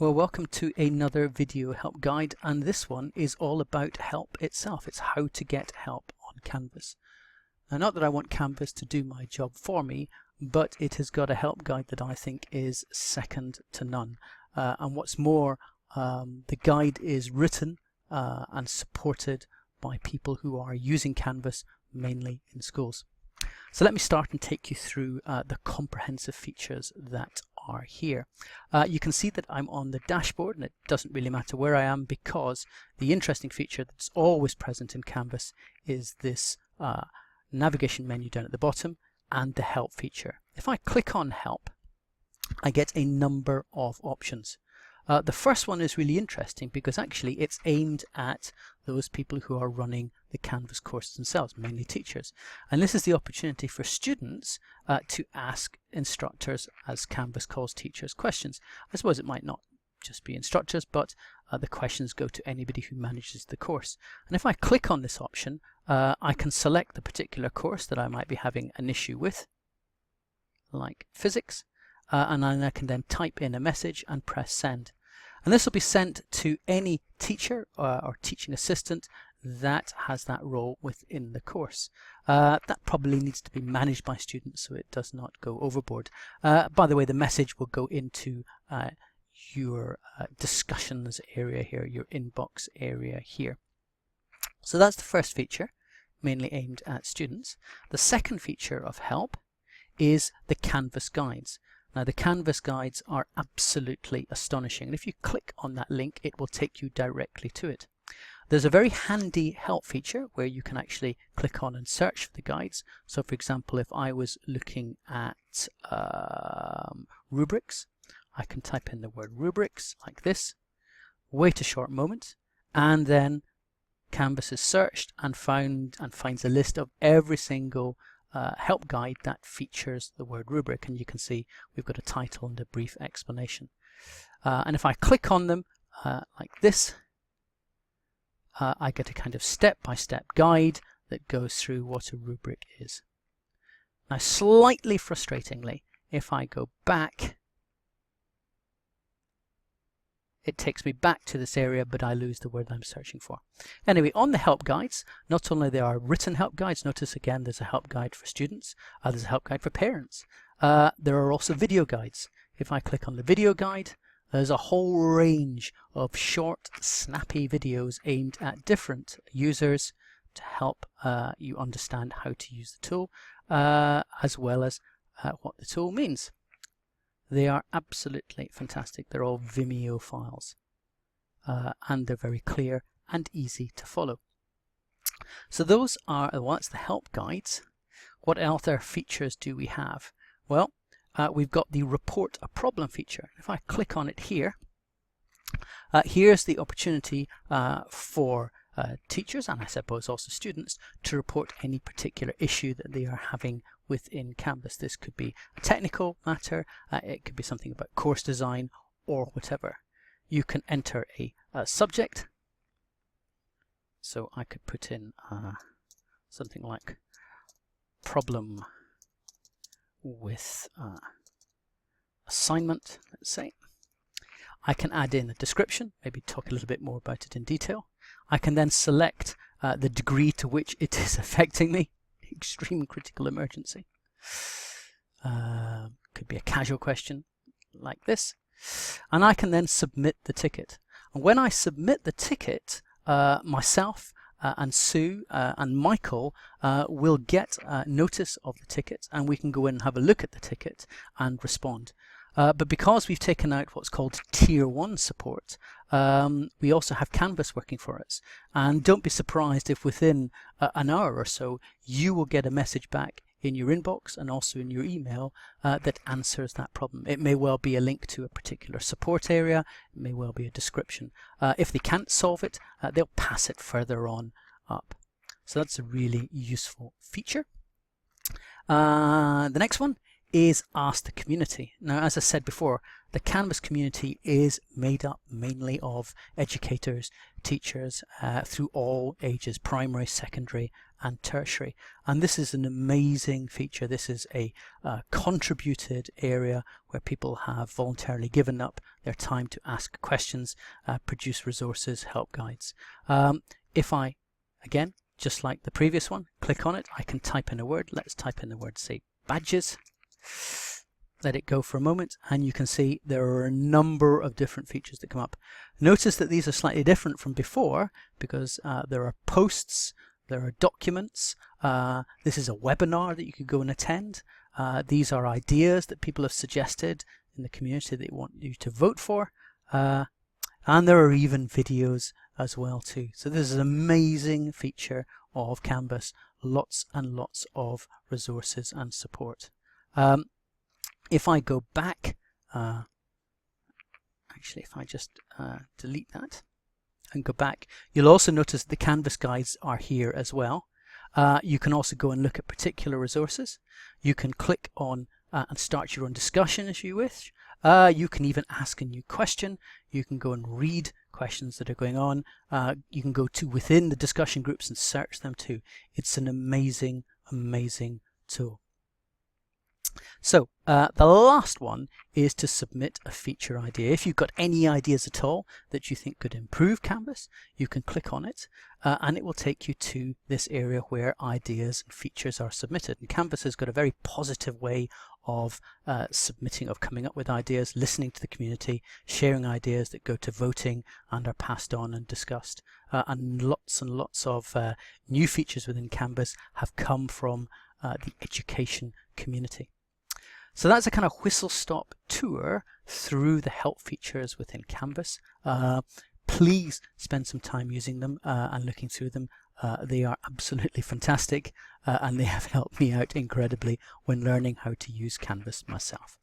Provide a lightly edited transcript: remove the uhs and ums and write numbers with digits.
Well, welcome to another video help guide, and this one is all about help itself. It's how to get help on Canvas. Now, not that I want Canvas to do my job for me, but it has got a help guide that I think is second to none. And what's more, the guide is written and supported by people who are using Canvas mainly in schools. So let me start and take you through the comprehensive features that are here. You can see that I'm on the dashboard, and it doesn't really matter where I am because the interesting feature that's always present in Canvas is this navigation menu down at the bottom and the help feature. If I click on help, I get a number of options. The first one is really interesting because actually it's aimed at those people who are running the Canvas courses themselves, mainly teachers. And this is the opportunity for students to ask instructors, as Canvas calls teachers, questions. I suppose it might not just be instructors, but the questions go to anybody who manages the course. And if I click on this option, I can select the particular course that I might be having an issue with, like physics. And I can then type in a message and press send. And this will be sent to any teacher or teaching assistant that has that role within the course. That probably needs to be managed by students so it does not go overboard. By the way, the message will go into your discussions area here, your inbox area here. So that's the first feature, mainly aimed at students. The second feature of help is the Canvas guides. Now, the Canvas guides are absolutely astonishing, and if you click on that link, it will take you directly to it. There's a very handy help feature where you can actually click on and search for the guides. So, for example, if I was looking at rubrics, I can type in the word rubrics like this, wait a short moment, and then Canvas is searched and finds a list of every single help guide that features the word rubric, and you can see we've got a title and a brief explanation. And if I click on them like this, I get a kind of step-by-step guide that goes through what a rubric is. Now, slightly frustratingly, if I go back, it takes me back to this area, but I lose the word I'm searching for. Anyway, on the help guides, not only there are written help guides, notice again there's a help guide for students, there's a help guide for parents. There are also video guides. If I click on the video guide, there's a whole range of short, snappy videos aimed at different users to help you understand how to use the tool, as well as what the tool means. They are absolutely fantastic. They're all Vimeo files and they're very clear and easy to follow. So those are, well, that's the help guides. What other features do we have? Well, we've got the report a problem feature. If I click on it here, here's the opportunity for teachers, and I suppose also students, to report any particular issue that they are having within Canvas. This could be a technical matter, it could be something about course design or whatever. You can enter a subject, so I could put in something like problem with assignment, let's say. I can add in a description, maybe talk a little bit more about it in detail. I can then select the degree to which it is affecting me. Extreme critical emergency. Could be a casual question like this. And I can then submit the ticket. And when I submit the ticket, myself and Sue and Michael will get notice of the ticket, and we can go in and have a look at the ticket and respond. But because we've taken out what's called Tier 1 support, we also have Canvas working for us. And don't be surprised if within an hour or so you will get a message back in your inbox and also in your email that answers that problem. It may well be a link to a particular support area, it may well be a description. If they can't solve it, they'll pass it further on up. So that's a really useful feature. The next one is Ask the Community. Now, as I said before, the Canvas community is made up mainly of educators, teachers through all ages, primary, secondary and tertiary. And this is an amazing feature. This is a contributed area where people have voluntarily given up their time to ask questions, produce resources, help guides. If I, again, just like the previous one, click on it, I can type in a word. Let's type in the word, say, badges. Let it go for a moment, and you can see there are a number of different features that come up. Notice that these are slightly different from before because there are posts, there are documents, this is a webinar that you could go and attend. These are ideas that people have suggested in the community that they want you to vote for, and there are even videos as well too. So this is an amazing feature of Canvas, lots and lots of resources and support. If I go back, actually if I just delete that and go back, you'll also notice the Canvas guides are here as well. You can also go and look at particular resources. You can click on and start your own discussion if you wish. You can even ask a new question. You can go and read questions that are going on. You can go to within the discussion groups and search them too. It's an amazing, amazing tool. So the last one is to submit a feature idea. If you've got any ideas at all that you think could improve Canvas, you can click on it and it will take you to this area where ideas and features are submitted. And Canvas has got a very positive way of submitting, of coming up with ideas, listening to the community, sharing ideas that go to voting and are passed on and discussed. And lots of new features within Canvas have come from the education community. So that's a kind of whistle-stop tour through the help features within Canvas. Please spend some time using them and looking through them. They are absolutely fantastic and they have helped me out incredibly when learning how to use Canvas myself.